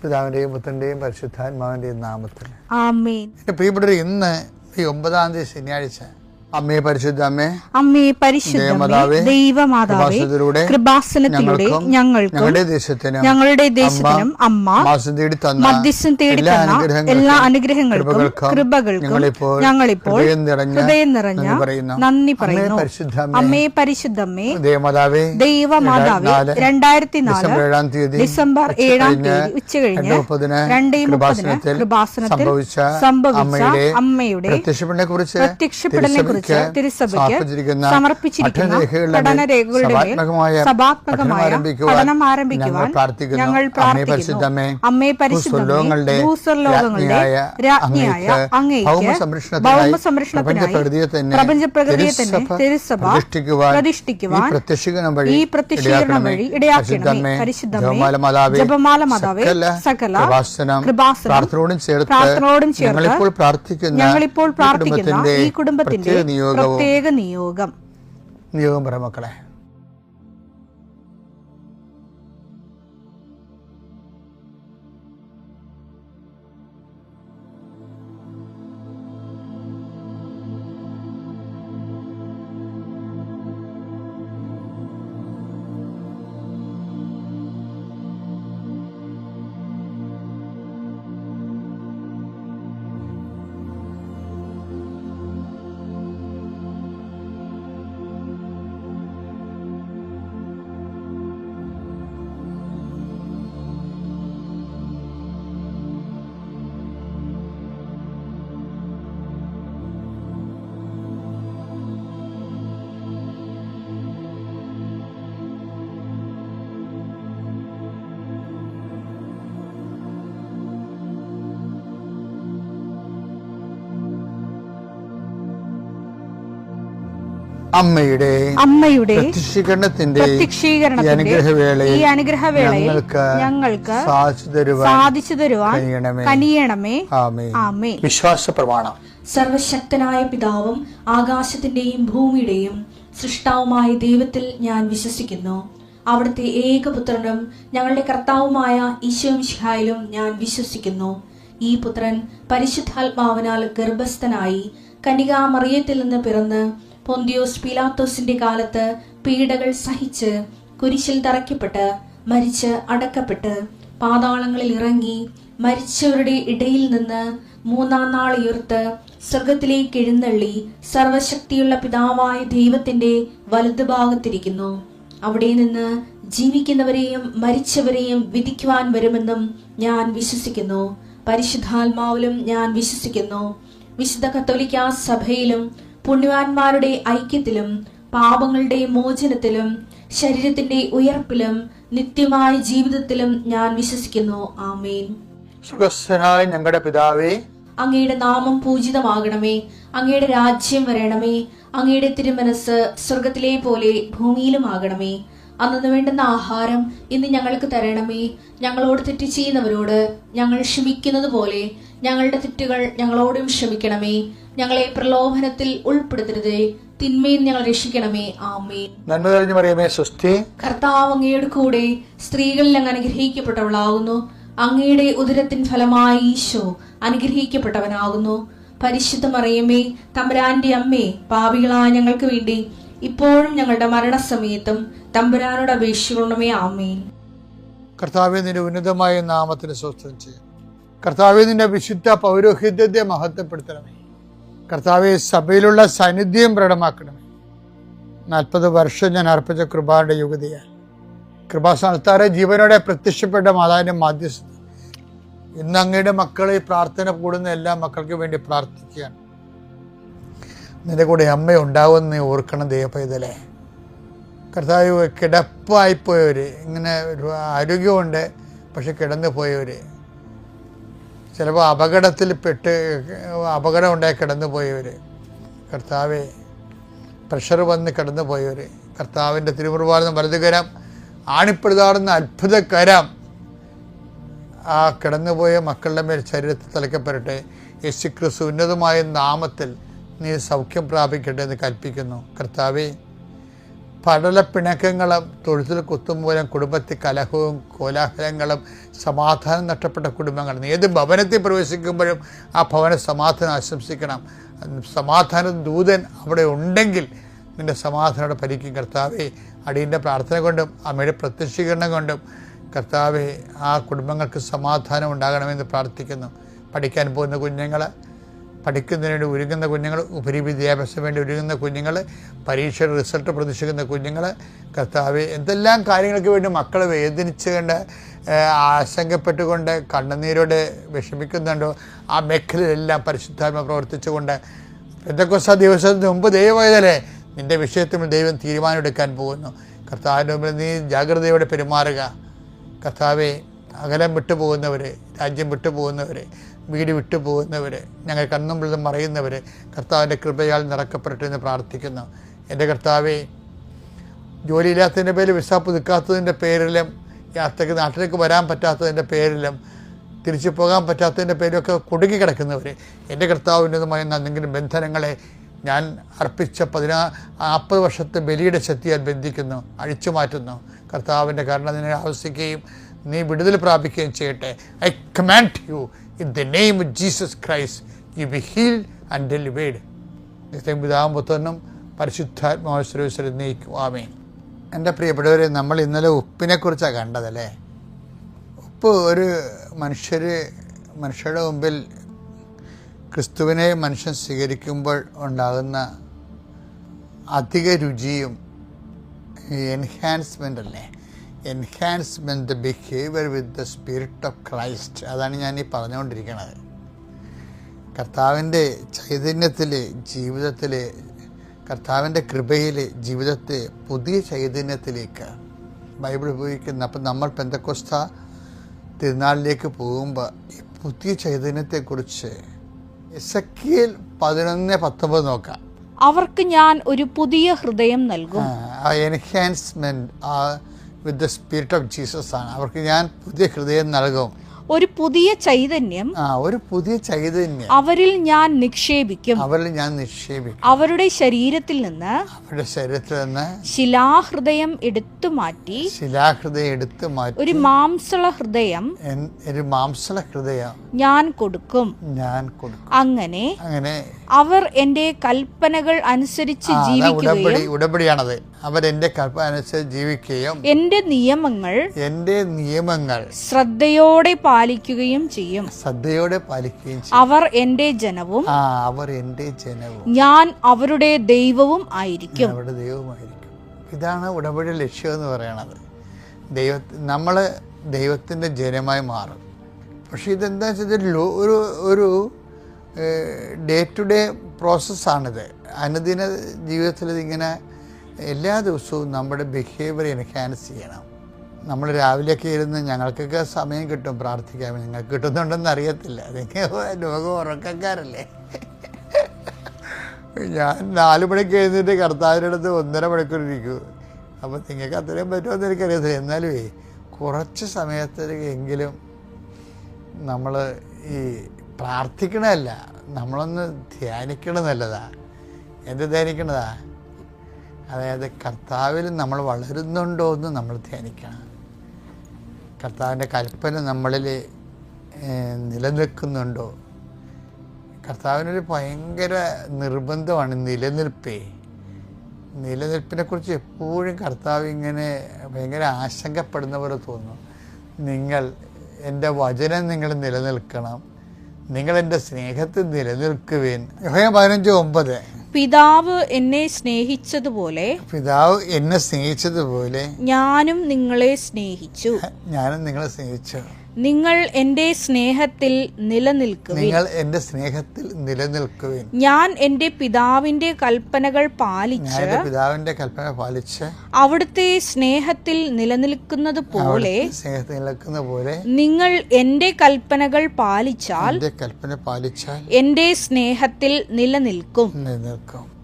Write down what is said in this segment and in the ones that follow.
പിതാവിന്റെയും പുത്രന്റെയും പരിശുദ്ധാത്മാവിന്റെയും നാമത്തിൽ ആമേൻ. എൻ്റെ പ്രിയപ്പെട്ടവരെ, ഇന്ന് ഈ 9-ാം തീയതി ശനിയാഴ്ച അമ്മേ പരിശുദ്ധ അമ്മേ, അമ്മേ പരിശുദ്ധമേ, ദൈവമാതാവേ, കൃപാസനത്തിലൂടെ ഞങ്ങളുടെ ദേശത്തിനും അമ്മ മധ്യസ്ഥം തേടി തന്ന എല്ലാ അനുഗ്രഹങ്ങൾക്കും കൃപകൾക്കും ഞങ്ങളിപ്പോൾ ഹൃദയം നിറഞ്ഞ നന്ദി പറയുന്നു. അമ്മേ പരിശുദ്ധമേ, ദൈവമാതാവേ, 2004 ഡിസംബർ 7-ാം തീയതി ഉച്ചകഴിഞ്ഞ് 2:30 കൃപാസനത്തിൽ സംഭവിച്ച അമ്മയുടെ പ്രത്യക്ഷപ്പെടലിനെ കുറിച്ച് തിരുസഭയ്ക്ക് സമർപ്പിച്ചിരിക്കുന്ന പഠനരേഖകളുടെ സഭാത്മകമായ പഠനം ആരംഭിക്കുവാൻ ഞങ്ങൾ പ്രാർത്ഥിക്കുന്നു. അമ്മേ പരിശുദ്ധമേ, ഭൂസ്വർലോകങ്ങളുടെ രാജ്ഞിയായ അങ്ങേയ്ക്ക് ഭൗമസംരക്ഷണത്തിനായി പ്രപഞ്ചപ്രകൃതിയെ തന്നെ തിരുസഭ പ്രതിഷ്ഠിക്കുവാൻ ഈ പ്രത്യക്ഷീകരണം വഴി ഇടയാക്കണമേ. പരിശുദ്ധമേ, ജപമാല മാതാവേ, സകല കൃപാസനം പ്രാർത്ഥനയോടും ചേർത്ത് ഞങ്ങളിപ്പോൾ പ്രാർത്ഥിക്കുന്ന ഈ കുടുംബത്തിന്റെ പ്രത്യേക നിയോഗം പറ മക്കളെ. അമ്മയുടെ പ്രത്യക്ഷീകരണത്തിന്റെ ഈ അനുഗ്രഹവേളയിൽ ഞങ്ങൾക്ക് സാധിച്ചു തരുവാൻ കനിയണമേ. ആമേൻ. വിശ്വാസ പ്രമാണം. സർവശക്തനായ പിതാവും ആകാശത്തിന്റെയും ഭൂമിയുടെയും സൃഷ്ടാവുമായ ദൈവത്തിൽ ഞാൻ വിശ്വസിക്കുന്നു. അവിടുത്തെ ഏകപുത്രനും ഞങ്ങളുടെ കർത്താവുമായ ഈശോമിശിഹായിലും ഞാൻ വിശ്വസിക്കുന്നു. ഈ പുത്രൻ പരിശുദ്ധാത്മാവിനാൽ ഗർഭസ്ഥനായി കന്യകാമറിയത്തിൽ നിന്ന് പിറന്ന് പൊന്തിയോസ് പീലാത്തോസിന്റെ കാലത്ത് പീഡകൾ സഹിച്ച് കുരിശിൽ തറയ്ക്കപ്പെട്ട് മരിച്ച് അടക്കപ്പെട്ട് പാതാളങ്ങളിൽ ഇറങ്ങി മരിച്ചവരുടെ ഇടയിൽ നിന്ന് 3-ാം നാൾ ഉയർത്ത് സ്വർഗത്തിലേക്ക് എഴുന്നള്ളി സർവശക്തിയുള്ള പിതാവായ ദൈവത്തിന്റെ വലതുഭാഗത്തിരിക്കുന്നു. അവിടെ നിന്ന് ജീവിക്കുന്നവരെയും മരിച്ചവരെയും വിധിക്കുവാൻ വരുമെന്നും ഞാൻ വിശ്വസിക്കുന്നു. പരിശുദ്ധാത്മാവിലും ഞാൻ വിശ്വസിക്കുന്നു. വിശുദ്ധ കത്തോലിക്കാ സഭയിലും പുണ്യവാന്മാരുടെ ഐക്യത്തിലും പാപങ്ങളുടെ മോചനത്തിലും ശരീരത്തിന്റെ ഉയർപ്പിലും നിത്യമായ ജീവിതത്തിലും ഞാൻ വിശ്വസിക്കുന്നു. ആമേൻ. സുഖസ്ഥനായ ഞങ്ങളുടെ പിതാവേ, അങ്ങയുടെ നാമം പൂജിതമാകണമേ. അങ്ങയുടെ രാജ്യം വരണമേ. അങ്ങയുടെ തിരുമനസ് സ്വർഗത്തിലെ പോലെ ഭൂമിയിലും ആകണമേ. അന്നു വേണ്ടുന്ന ആഹാരം ഇന്ന് ഞങ്ങൾക്ക് തരണമേ. ഞങ്ങളോട് തെറ്റ് ചെയ്യുന്നവരോട് ഞങ്ങൾ ക്ഷമിക്കുന്നത് പോലെ ഞങ്ങളുടെ തെറ്റുകൾ ഞങ്ങളോടും ക്ഷമിക്കണമേ. ഞങ്ങളെ പ്രലോഭനത്തിൽ ഉൾപ്പെടുത്തരുതേ, തിന്മയിൽ ഞങ്ങൾ രക്ഷിക്കണമേ. ആമേൻ. നന്മ നിറഞ്ഞ മറിയമേ, സ്വസ്തി. കർത്താവ് അങ്ങയുടെ കൂടെ സ്ത്രീകളിൽ അങ്ങ് അനുഗ്രഹിക്കപ്പെട്ടവളാകുന്നു. അങ്ങയുടെ ഉദരത്തിൻ ഫലമായി ഈശോ അനുഗ്രഹിക്കപ്പെട്ടവനാകുന്നു. പരിശുദ്ധ മറിയമേ, തമ്പുരാന്റെ അമ്മേ, പാപികളായ ഞങ്ങൾക്ക് വേണ്ടി ഇപ്പോഴും ഞങ്ങളുടെ മരണസമയത്തും തമ്പുരാനോട് അപേക്ഷിക്കണമേ. ആമേൻ. കർത്താവേ, നിന്റെ ഉന്നതമായ നാമത്തിന് സ്തോത്രം ചെയ്യും. കർത്താവേ, നിന്റെ വിശുദ്ധ പൗരോഹിത്യത്തെ മഹത്വപ്പെടുത്തണമേ. കർത്താവെ, സഭയിലുള്ള സാന്നിധ്യം പ്രകടമാക്കണമേ. 40 വർഷം ഞാൻ അർപ്പിച്ച കൃപാന്റെ യുഗതിയാൽ കൃപാസ്ഥാനത്താറെ ജീവനോടെ പ്രത്യക്ഷപ്പെട്ട മാതാവിന്റെ മാധ്യസ്ഥത ഇന്ന് അങ്ങയുടെ മക്കളെ പ്രാർത്ഥന കൂടുന്ന എല്ലാ മക്കൾക്ക് വേണ്ടി പ്രാർത്ഥിക്കുകയാണ്. നിന്റെ കൂടെ അമ്മ ഉണ്ടാവുമെന്ന് ഓർക്കണം ദൈവപൈതലേ. കർത്താവ്, കിടപ്പായിപ്പോയവര്, ഇങ്ങനെ ആരോഗ്യമുണ്ട് പക്ഷെ കിടന്നു പോയവര്, ചിലപ്പോൾ അപകടം ഉണ്ടായി കിടന്നു പോയവർ, കർത്താവെ, പ്രഷർ വന്ന് കിടന്നു പോയവർ, കർത്താവിൻ്റെ തിരുമുറുവാർന്ന വലതുകരം, ആണിപ്പെടുതാറുന്ന അത്ഭുതകരം ആ കിടന്നുപോയ മക്കളുടെ മേൽ ശരീരത്തിൽ തലയ്ക്കപ്പെടട്ടെ. യേശുക്രിസ്തു ഉന്നതമായ നാമത്തിൽ നീ സൗഖ്യം പ്രാപിക്കട്ടെ എന്ന് കൽപ്പിക്കുന്നു. കർത്താവെ, പടലപ്പിണക്കങ്ങളും തൊഴുത്തിൽ കുത്തുമൂലം കുടുംബത്തിൽ കലഹവും കോലാഹലങ്ങളും സമാധാനം നഷ്ടപ്പെട്ട കുടുംബങ്ങൾ. നീ ഏത് ഭവനത്തിൽ പ്രവേശിക്കുമ്പോഴും ആ ഭവന സമാധാനം ആശംസിക്കണം. സമാധാന ദൂതൻ അവിടെ ഉണ്ടെങ്കിൽ നിൻ്റെ സമാധാനയുടെ പരിക്കും. കർത്താവെ, അടിയൻ്റെ പ്രാർത്ഥന കൊണ്ടും അമ്മയുടെ പ്രത്യക്ഷീകരണം കൊണ്ടും കർത്താവെ, ആ കുടുംബങ്ങൾക്ക് സമാധാനം ഉണ്ടാകണമെന്ന് പ്രാർത്ഥിക്കുന്നു. പഠിക്കാൻ പോകുന്ന കുഞ്ഞുങ്ങൾ, പഠിക്കുന്നതിന് വേണ്ടി ഒരുങ്ങുന്ന കുഞ്ഞുങ്ങൾ, ഉപരിവിദ്യാഭ്യാസം വേണ്ടി ഒരുങ്ങുന്ന കുഞ്ഞുങ്ങൾ, പരീക്ഷയുടെ റിസൾട്ട് പ്രതീക്ഷിക്കുന്ന കുഞ്ഞുങ്ങൾ, കർത്താവെ, എന്തെല്ലാം കാര്യങ്ങൾക്ക് വേണ്ടി മക്കൾ വേദനിച്ചുകൊണ്ട് ആശങ്കപ്പെട്ടുകൊണ്ട് കണ്ണുനീരോടെ വിഷമിക്കുന്നുണ്ടോ ആ മേഖലയിലെല്ലാം പരിശുദ്ധാത്മ പ്രവർത്തിച്ചുകൊണ്ട് പെന്തക്കോസ്താ ദിവസത്തിന് മുമ്പ് ദൈവമായതല്ലേ നിൻ്റെ വിഷയത്തിൽ ദൈവം തീരുമാനമെടുക്കാൻ പോകുന്നു. കർത്താവിൻ്റെ മുമ്പിൽ നീ ജാഗ്രതയോടെ പെരുമാറുക. കർത്താവെ, അകലം വിട്ടുപോകുന്നവർ, രാജ്യം വിട്ടുപോകുന്നവർ, വീട് വിട്ടുപോകുന്നവർ, ഞങ്ങൾ കണ്ണുമ്പിൽ മറയുന്നവർ കർത്താവിൻ്റെ കൃപയാൽ നിറക്കപ്പെടട്ടെ എന്ന് പ്രാർത്ഥിക്കുന്നു. എൻ്റെ കർത്താവെ, ജോലിയില്ലാത്തതിൻ്റെ പേരിൽ വിസ പുതുക്കാത്തതിൻ്റെ പേരിലും യാത്രയ്ക്ക് നാട്ടിലേക്ക് വരാൻ പറ്റാത്തതിൻ്റെ പേരിലും തിരിച്ചു പോകാൻ പറ്റാത്തതിൻ്റെ പേരിലൊക്കെ കുടുങ്ങി കിടക്കുന്നവർ എൻ്റെ കർത്താവിൻ്റെതുമായ എന്തെങ്കിലും ബന്ധനങ്ങളെ ഞാൻ അർപ്പിച്ച 40 വർഷത്തെ ബലിയുടെ ശക്തിയാൽ ബന്ധിക്കുന്നു, അഴിച്ചു മാറ്റുന്നു. കർത്താവിൻ്റെ കരുണ നിന്നെ ആവശ്യിക്കുകയും നീ വിടുതൽ പ്രാപിക്കുകയും ചെയ്യട്ടെ. I command you in the name of Jesus Christ, you be healed and delivered. പിതാവും പുത്രനും പരിശുദ്ധാത്മാവിശ്വരം നീക്കും. ആമേൻ. എൻ്റെ പ്രിയപ്പെട്ടവരെ, നമ്മൾ ഇന്നലെ ഉപ്പിനെക്കുറിച്ചാണ് കണ്ടതല്ലേ. ഉപ്പ് ഒരു മനുഷ്യരുടെ മുമ്പിൽ ക്രിസ്തുവിനെ മനുഷ്യൻ സ്വീകരിക്കുമ്പോൾ ഉണ്ടാകുന്ന അധിക രുചിയും എൻഹാൻസ്മെൻ്റ് അല്ലേ, enhancement the behaviour with the spirit of Christ. അതാണ് ഞാൻ ഈ പറഞ്ഞുകൊണ്ടിരിക്കുന്നത്. കർത്താവിൻ്റെ ചൈതന്യത്തിൽ ജീവിതത്തിൽ, കർത്താവിൻ്റെ കൃപയിൽ ജീവിതത്തെ പുതിയ ചൈതന്യത്തിലേക്ക് ബൈബിൾ ഉപയോഗിക്കുന്ന. അപ്പം നമ്മൾ പെന്തക്കോസ്താ തിരുനാളിലേക്ക് പോകുമ്പോൾ ഈ പുതിയ ചൈതന്യത്തെക്കുറിച്ച് എസെക്കിയേൽ 11:19 നോക്കാം. അവർക്ക് ഞാൻ ഒരു പുതിയ ഹൃദയം നൽകും. Enhancement with the spirit of Jesus ആണ്. അവർക്ക് ഞാൻ പുതിയ ഹൃദയം നൽകും. ഒരു പുതിയ ചൈതന്യം, ഒരു പുതിയ ചൈതന്യം അവരിൽ ഞാൻ നിക്ഷേപിക്കും. അവരുടെ ശരീരത്തിൽ നിന്ന് ശിലാഹൃദയം എടുത്തു മാറ്റി ഒരു മാംസള ഹൃദയം ഞാൻ കൊടുക്കും. അങ്ങനെ അവർ എന്റെ കൽപ്പനകൾ അനുസരിച്ച് ജീവിക്കുകയും, ഉടമ്പടിയാണത്, അവരെന്റെ കൽപ്പന അനുസരിച്ച് ജീവിക്കുകയും എന്റെ നിയമങ്ങൾ ശ്രദ്ധയോടെ പാലിക്കുകയും ചെയ്യും. അവർ എന്റെ ജനവും ഞാൻ അവരുടെ ദൈവവും ആയിരിക്കും. ഇതാണ് ഉടമ്പടിയുടെ ലക്ഷ്യം എന്ന് പറയുന്നത്. നമ്മൾ ദൈവത്തിൻ്റെ ജനമായി മാറും. പക്ഷെ ഇതെന്താ വെച്ചാൽ ഒരു ഡേ ടു ഡേ പ്രോസസ്സാണിത്. അനുദിന ജീവിതത്തിൽ ഇതിങ്ങനെ എല്ലാ ദിവസവും നമ്മുടെ ബിഹേവിയർ എൻഹാൻസ് ചെയ്യണം. നമ്മൾ രാവിലെയൊക്കെ ഇരുന്ന്, ഞങ്ങൾക്കൊക്കെ സമയം കിട്ടും പ്രാർത്ഥിക്കാൻ, നിങ്ങൾക്ക് കിട്ടുന്നുണ്ടെന്ന് അറിയത്തില്ല, അതൊക്കെ ലോകം ഉറക്കക്കാരല്ലേ. ഞാൻ 4 മണിക്ക് എഴുന്നിട്ട് കർത്താവിൻ്റെ അടുത്ത് 1.5 മണിക്കൂർ ഇരിക്കും. അപ്പോൾ നിങ്ങൾക്ക് അത്രയും പറ്റുമെന്ന് എനിക്കറിയത്തില്ല. എന്നാലും കുറച്ച് സമയത്തേക്കെങ്കിലും നമ്മൾ ഈ പ്രാർത്ഥിക്കണമല്ല, നമ്മളൊന്ന് ധ്യാനിക്കണം നല്ലതാണ്. എന്ത് ധ്യാനിക്കണതാ? അതായത് കർത്താവിൽ നമ്മൾ വളരുന്നുണ്ടോ എന്ന് നമ്മൾ ധ്യാനിക്കണം. കർത്താവിൻ്റെ കൽപ്പന നമ്മളിൽ നിലനിൽക്കുന്നുണ്ടോ? കർത്താവിനൊരു ഭയങ്കര നിർബന്ധമാണ് നിലനിൽപ്പിനെക്കുറിച്ച് എപ്പോഴും കർത്താവ് ഇങ്ങനെ ഭയങ്കര ആശങ്കപ്പെടുന്ന പോലെ തോന്നുന്നു. എൻ്റെ വചനം നിങ്ങൾ നിലനിൽക്കണം, നിങ്ങൾ എൻ്റെ സ്നേഹത്തിൽ നിലനിൽക്കുവേൻ. യോഹന്നാൻ 15:9. പിതാവ് എന്നെ സ്നേഹിച്ചതുപോലെ ഞാനും നിങ്ങളെ സ്നേഹിച്ചു. നിങ്ങൾ എന്റെ സ്നേഹത്തിൽ നിലനിൽക്കുവിൻ. ഞാൻ എന്റെ പിതാവിന്റെ കൽപ്പനകൾ പാലിച്ച് അവിടുത്തെ സ്നേഹത്തിൽ നിലനിൽക്കുന്നത് പോലെ നിങ്ങൾ എന്റെ കൽപ്പനകൾ പാലിച്ചാൽ എന്റെ സ്നേഹത്തിൽ നിലനിൽക്കും.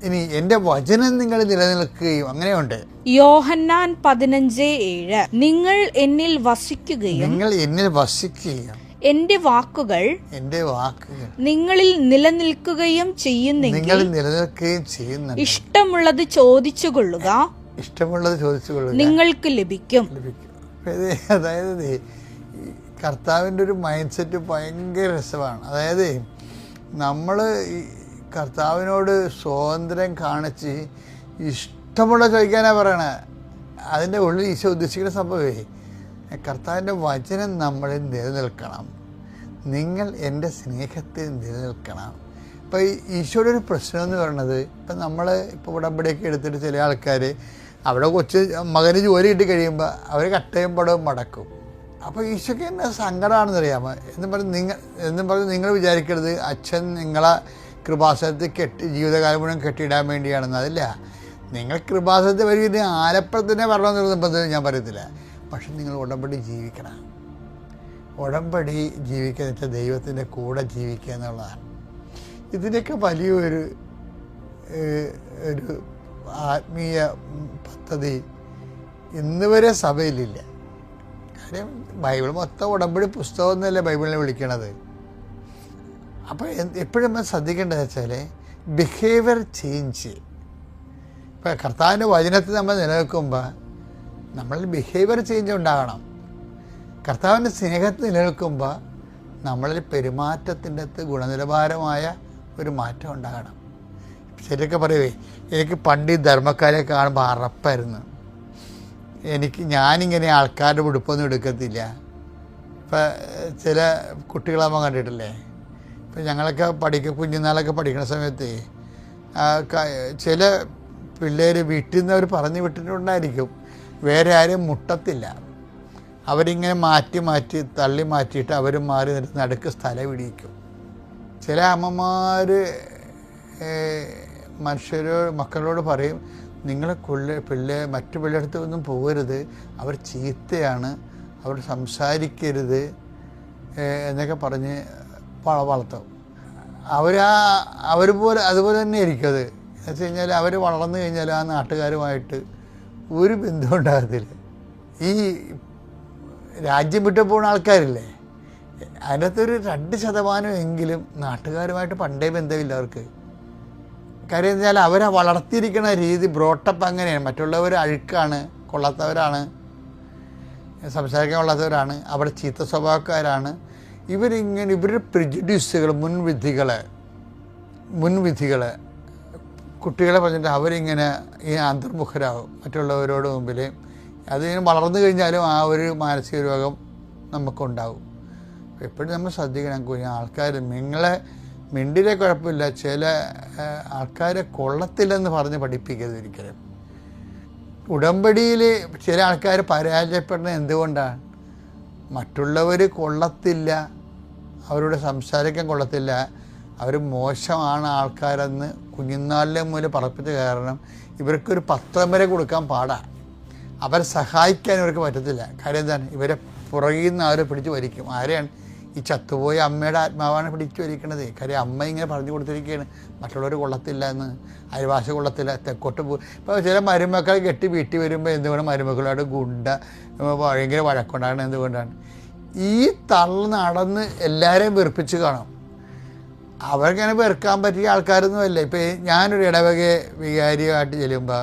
ഇനി എന്റെ വചനം നിങ്ങൾ നിലനിൽക്കുകയും, അങ്ങനെയുണ്ട്. യോഹന്നാൻ 15:7. നിങ്ങൾ എന്നിൽ വസിക്കുകയും എന്റെ വാക്കുകൾ നിങ്ങളിൽ നിലനിൽക്കുകയും ചെയ്യുന്നെങ്കിൽ ഇഷ്ടമുള്ളത് ചോദിച്ചുകൊള്ളുക, ഇഷ്ടമുള്ളത് ചോദിച്ചു കൊള്ളുക, നിങ്ങൾക്ക് ലഭിക്കും. അതായത് ഈ കർത്താവിൻ്റെ ഒരു മൈൻഡ് സെറ്റ് ഭയങ്കര രസമാണ്. അതായത് നമ്മൾ ഈ കർത്താവിനോട് സ്വാതന്ത്ര്യം കാണിച്ച് ഇഷ്ടമുള്ള ചോദിക്കാനാണ് പറയണത്. അതിൻ്റെ ഉള്ളിൽ ഈശോ ഉദ്ദേശിക്കുന്ന സംഭവമേ, കർത്താവിൻ്റെ വചനം നമ്മളിൽ നിലനിൽക്കണം, നിങ്ങൾ എൻ്റെ സ്നേഹത്തിൽ നിലനിൽക്കണം. ഇപ്പോൾ ഈശോയുടെ ഒരു പ്രശ്നം എന്ന് പറയുന്നത്, ഇപ്പം നമ്മൾ ഇപ്പോൾ ഉടമ്പടിയൊക്കെ എടുത്തിട്ട് ചില ആൾക്കാർ അവിടെ മകന് ജോലി കിട്ടി കഴിയുമ്പോൾ അവർ കട്ടയും പടവും മടക്കും. അപ്പോൾ ഈശോയ്ക്ക് എന്നെ സങ്കടമാണെന്ന് അറിയാമോ എന്നും പറഞ്ഞ് നിങ്ങൾ വിചാരിക്കരുത് അച്ഛൻ നിങ്ങളെ കൃപാസനത്തിൽ ജീവിതകാലം മുഴുവൻ കെട്ടിയിടാൻ വേണ്ടിയാണെന്ന്. അതില്ല, നിങ്ങൾ കൃപാസനത്തിൽ വരും ആലപ്പുറത്തിനെ വരണമെന്ന് ഞാൻ പറയത്തില്ല. പക്ഷെ നിങ്ങൾ ഉടമ്പടി ജീവിക്കണം. ഉടമ്പടി ജീവിക്കുക എന്ന് വെച്ചാൽ ദൈവത്തിൻ്റെ കൂടെ ജീവിക്കുക എന്നുള്ളതാണ്. ഇതിനൊക്കെ വലിയൊരു ഒരു ആത്മീയ പദ്ധതി ഇന്ന് വരെ സഭയിലില്ല. കാര്യം ബൈബിൾ മൊത്തം ഉടമ്പടി പുസ്തകം എന്നല്ലേ ബൈബിളിനെ വിളിക്കണത്. അപ്പോൾ എപ്പോഴും നമ്മൾ ശ്രദ്ധിക്കേണ്ടതെന്ന് വെച്ചാൽ ബിഹേവിയർ ചേഞ്ച്. ഇപ്പോൾ കർത്താവിൻ്റെ വചനത്തിൽ നമ്മൾ നിലനിൽക്കുമ്പോൾ നമ്മളിൽ ബിഹേവിയർ ചേഞ്ച് ഉണ്ടാകണം. കർത്താവിൻ്റെ സ്നേഹത്തിൽ നിലനിൽക്കുമ്പോൾ നമ്മളിൽ പെരുമാറ്റത്തിൻ്റെ അകത്ത് ഗുണനിലവാരമായ ഒരു മാറ്റം ഉണ്ടാകണം. ശരിയൊക്കെ പറയുവേ, എനിക്ക് പണ്ട് ഈ ധർമ്മക്കാരെ കാണുമ്പോൾ അറപ്പായിരുന്നു. ഞാനിങ്ങനെ ആൾക്കാരുടെ ഉടുപ്പൊന്നും എടുക്കത്തില്ല. ഇപ്പം ചില കുട്ടികളാകുമ്പോൾ കണ്ടിട്ടില്ലേ, ഇപ്പം ഞങ്ങളൊക്കെ കുഞ്ഞുനാളൊക്കെ പഠിക്കുന്ന സമയത്ത് ചില പിള്ളേർ വീട്ടിൽ നിന്ന് അവർ പറഞ്ഞു വിട്ടിട്ടുണ്ടായിരിക്കും, വേറെ ആരും മുട്ടത്തില്ല. അവരിങ്ങനെ മാറ്റി തള്ളി മാറ്റിയിട്ട് അവർ മാറി നിർത്തി നടുക്ക് സ്ഥലം പിടിക്കും. ചില അമ്മമാർ മക്കളോട് പറയും, നിങ്ങൾ മറ്റു പിള്ളേരുടെ ഒന്നും പോകരുത്, അവർ ചീത്തയാണ്, അവർ സംസാരിക്കരുത് എന്നൊക്കെ പറഞ്ഞ് വളർത്തും. അതുപോലെ തന്നെ ആയിരിക്കും അത്. എന്ന് വെച്ച് കഴിഞ്ഞാൽ അവർ വളർന്നു കഴിഞ്ഞാൽ ആ നാട്ടുകാരുമായിട്ട് ഒരു ബന്ധം ഉണ്ടാകത്തില്ല. ഈ രാജ്യം വിട്ടു പോകുന്ന ആൾക്കാരില്ലേ, അതിനകത്തൊരു 2% നാട്ടുകാരുമായിട്ട് പണ്ടേ ബന്ധമില്ല അവർക്ക്. കാര്യം എന്ന് വെച്ചാൽ അവരെ വളർത്തിയിരിക്കുന്ന രീതി ബ്രോട്ടപ്പ് അങ്ങനെയാണ്. മറ്റുള്ളവർ അഴുക്കാണ്, കൊള്ളാത്തവരാണ്, സംസാരിക്കാൻ കൊള്ളാത്തവരാണ്, അവിടെ ചീത്ത സ്വഭാവക്കാരാണ്. ഇവരുടെ പ്രിജുഡ്യൂസുകൾ, മുൻവിധികൾ കുട്ടികളെ പറഞ്ഞിട്ട് അവരിങ്ങനെ ഈ അന്തർമുഖരാകും മറ്റുള്ളവരോട് മുമ്പിൽ. അതിങ്ങനെ വളർന്നു കഴിഞ്ഞാലും ആ ഒരു മാനസിക രോഗം നമുക്കുണ്ടാകും. എപ്പോഴും നമ്മൾ ശ്രദ്ധിക്കണം. ആൾക്കാർ നിങ്ങളെ മിണ്ടിലെ കുഴപ്പമില്ല, ചില ആൾക്കാരെ കൊള്ളത്തില്ലെന്ന് പറഞ്ഞ് പഠിപ്പിക്കരുത് ഒരിക്കലും. ഉടമ്പടിയിൽ ചില ആൾക്കാർ പരാജയപ്പെടുന്നത് എന്തുകൊണ്ടാണ്? മറ്റുള്ളവർ കൊള്ളത്തില്ല, അവരോട് സംസാരിക്കാൻ കൊള്ളത്തില്ല, അവർ മോശമാണ് ആൾക്കാരെന്ന് കുഞ്ഞുനാളിലെ മുതൽ പറപ്പിച്ച കാരണം ഇവർക്കൊരു പത്രം വരെ കൊടുക്കാൻ പാടാണ്. അവരെ സഹായിക്കാൻ ഇവർക്ക് പറ്റത്തില്ല. കാര്യം എന്താണ്? ഇവരെ പുറകിൽ നിന്ന് അവരെ പിടിച്ച് വലിക്കും. ആരെയാണ്? ഈ ചത്തുപോയ അമ്മയുടെ ആത്മാവാണ് പിടിച്ചു വലിക്കണത്. കാര്യം അമ്മ ഇങ്ങനെ പറഞ്ഞു കൊടുത്തിരിക്കുകയാണ്, മറ്റുള്ളവർ കൊള്ളത്തില്ല എന്ന്, അയൽവാസി കൊള്ളത്തില്ല, തെക്കോട്ട് ഇപ്പോൾ ചില മരുമക്കൾ കെട്ടി വീട്ടിൽ വരുമ്പോൾ എന്തുകൊണ്ട് മരുമക്കളോട് ഭയങ്കര വഴക്കുണ്ടാകണം? എന്തുകൊണ്ടാണ്? ഈ തള്ളു നടന്ന് എല്ലാവരെയും വെറുപ്പിച്ച് കാണും. അവർക്കങ്ങനെ വെറുക്കാൻ പറ്റിയ ആൾക്കാരൊന്നുമല്ല. ഇപ്പോൾ ഞാനൊരു ഇടവക വികാരിയായിട്ട് ചെല്ലുമ്പോൾ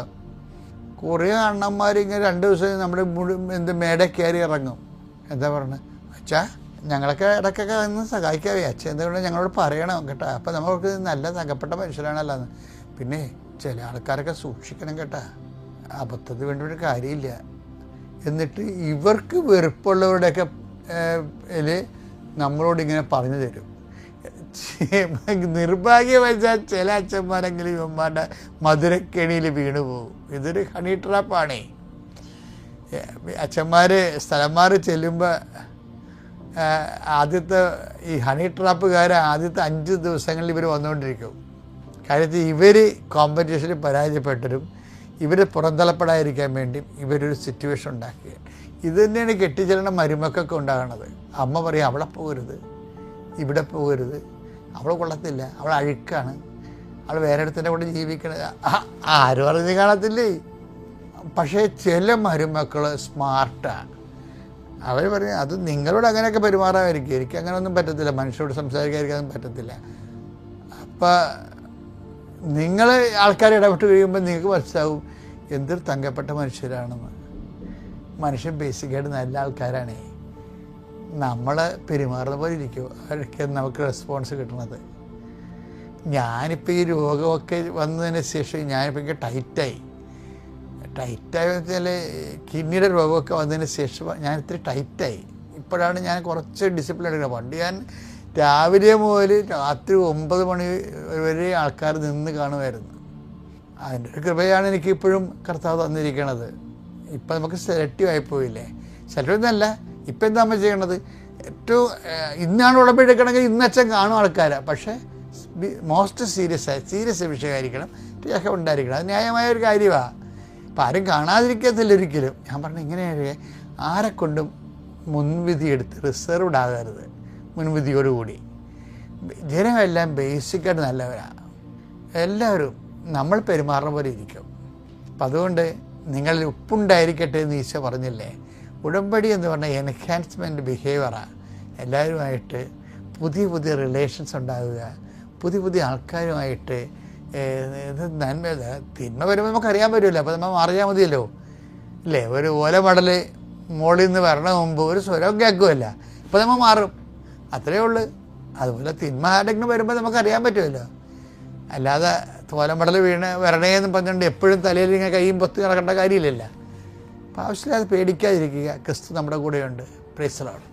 കുറേ അണ്ണന്മാരിങ്ങനെ 2 ദിവസം നമ്മുടെ മേട കയറി ഇറങ്ങും. എന്താ പറഞ്ഞത്? അച്ഛാ ഞങ്ങളൊക്കെ ഇടയ്ക്കൊക്കെ ഒന്ന് സഹായിക്കാവേ, അച്ഛൻ എന്തുകൊണ്ട് ഞങ്ങളോട് പറയണം കേട്ടോ. അപ്പം നമ്മൾക്ക് നല്ല തകപ്പെട്ട മനുഷ്യരാണല്ലോ എന്ന്. പിന്നെ ചില ആൾക്കാരൊക്കെ സൂക്ഷിക്കണം കേട്ടോ, അബദ്ധത്തിന് വേണ്ടി ഒരു കാര്യമില്ല. എന്നിട്ട് ഇവർക്ക് വെറുപ്പുള്ളവരുടെയൊക്കെ നമ്മളോട് ഇങ്ങനെ പറഞ്ഞു തരും. നിർഭാഗ്യവശാൽ ചില അച്ഛന്മാരെങ്കിലും ഇവന്മാരുടെ മധുരക്കെണിയിൽ വീണു പോകും. ഇതൊരു ഹണി ട്രാപ്പാണേ. അച്ഛന്മാർ സ്ഥലം മാറി ചെല്ലുമ്പോൾ ആദ്യത്തെ ഈ ഹണി ട്രാപ്പുകാർ ആദ്യത്തെ 5 ദിവസങ്ങളിൽ ഇവർ വന്നുകൊണ്ടിരിക്കും. കാര്യത്തിൽ ഇവർ കോമ്പറ്റീഷനിൽ പരാജയപ്പെട്ടരും ഇവർ പുറന്തള്ളപ്പെടാതിരിക്കാൻ വേണ്ടി ഇവരൊരു സിറ്റുവേഷൻ ഉണ്ടാക്കുക. ഇത് തന്നെയാണ് കെട്ടിച്ചെല്ലുന്ന മരുമക്കൊക്കെ ഉണ്ടാകണത്. അമ്മ പറയും, അവിടെ പോകരുത്, ഇവിടെ പോകരുത്, അവൾ കൊള്ളത്തില്ല, അവൾ അഴുക്കാണ്, അവൾ വേറെ ഇടത്തിൻ്റെ കൂടെ ജീവിക്കണത്. ആരും അറിഞ്ഞ് കാണത്തില്ലേ. പക്ഷേ ചില മരുമക്കൾ സ്മാർട്ടാണ്. അവർ പറയും, അത് നിങ്ങളോട് അങ്ങനെയൊക്കെ പെരുമാറാമായിരിക്കും, എനിക്ക് അങ്ങനെയൊന്നും പറ്റത്തില്ല, മനുഷ്യരോട് സംസാരിക്കാതിരിക്കാനൊന്നും പറ്റത്തില്ല. അപ്പം നിങ്ങൾ ആൾക്കാർ ഇടപെട്ട് കഴിയുമ്പോൾ നിങ്ങൾക്ക് മനസ്സിലാവും എന്തൊരു തങ്കപ്പെട്ട മനുഷ്യരാണെന്ന്. മനുഷ്യൻ ബേസിക്കായിട്ട് നല്ല ആൾക്കാരാണേ. നമ്മൾ പെരുമാറുന്ന പോലെ ഇരിക്കും അവർക്ക് നമുക്ക് റെസ്പോൺസ് കിട്ടുന്നത്. ഞാനിപ്പോൾ ഈ രോഗമൊക്കെ വന്നതിന് ശേഷം ഞാനിപ്പോൾ എനിക്ക് ടൈറ്റായി വെച്ചാൽ കിഡ്നിയുടെ രോഗമൊക്കെ വന്നതിന് ശേഷം ഞാൻ ഇത്തിരി ടൈറ്റായി. ഇപ്പോഴാണ് ഞാൻ കുറച്ച് ഡിസിപ്ലിൻ എടുക്കുന്നത്. പണ്ട് ഞാൻ രാവിലെ മുതൽ രാത്രി 9 മണി വരെ ആൾക്കാർ നിന്ന് കാണുമായിരുന്നു. അതിൻ്റെ ഒരു കൃപയാണ് എനിക്കിപ്പോഴും കർത്താവ് തന്നിരിക്കണത്. ഇപ്പം നമുക്ക് സെലക്റ്റീവ് ആയിപ്പോയില്ലേ. സെലക്റ്റീവ് എന്നല്ല, ഇപ്പം എന്താ നമ്മൾ ചെയ്യണത്, ഏറ്റവും ഇന്നാണ് ഉടമ്പെടുക്കണമെങ്കിൽ ഇന്നച്ഛൻ കാണും ആൾക്കാരാണ്. പക്ഷേ മോസ്റ്റ് സീരിയസ് വിഷയമായിരിക്കണം, രേഖ ഉണ്ടായിരിക്കണം. അത് ന്യായമായ ഒരു കാര്യമാണ്. അപ്പം ആരും കാണാതിരിക്കത്തില്ല ഒരിക്കലും. ഞാൻ പറഞ്ഞു ഇങ്ങനെയാണ്, ആരെക്കൊണ്ടും മുൻവിധി എടുത്ത് റിസർവ്ഡ് ആകരുത്. മുൻവിധിയോടുകൂടി ജനമെല്ലാം ബേസിക്കായിട്ട് നല്ലവരാണ്. എല്ലാവരും നമ്മൾ പെരുമാറുന്ന പോലെ ഇരിക്കും. അപ്പം അതുകൊണ്ട് നിങ്ങളിൽ ഉപ്പുണ്ടായിരിക്കട്ടെ എന്ന് ഈശോ പറഞ്ഞില്ലേ. ഉടമ്പടി എന്ന് പറഞ്ഞാൽ എൻഹാൻസ്മെൻറ്റ് ബിഹേവിയറാണ്. എല്ലാവരുമായിട്ട് പുതിയ റിലേഷൻസ് ഉണ്ടാകുക, പുതിയ ആൾക്കാരുമായിട്ട് നന്മ. തിന്മ വരുമ്പോൾ നമുക്കറിയാൻ പറ്റില്ല, അപ്പോൾ നമ്മൾ അറിയാൻ മതിയല്ലോ അല്ലേ. ഒരു ഓലമടൽ മുകളിൽ നിന്ന് വരണ മുമ്പ് ഒരു സ്വരം കേൾക്കുമല്ല, അപ്പോൾ നമ്മൾ മാറും, അത്രയേ ഉള്ളൂ. അതുപോലെ തിന്മ ആരെങ്കിലും വരുമ്പോൾ നമുക്കറിയാൻ പറ്റുമല്ലോ. അല്ലാതെ തോലമടൽ വരണേന്ന് പറഞ്ഞുകൊണ്ട് എപ്പോഴും തലയിൽ ഇങ്ങനെ കൈയും പൊത്തി നടക്കേണ്ട കാര്യമില്ലല്ലോ. അപ്പോൾ ആവശ്യമില്ലാതെ പേടിക്കാതിരിക്കുക. ക്രിസ്തു നമ്മുടെ കൂടെയുണ്ട്. Praise the Lord.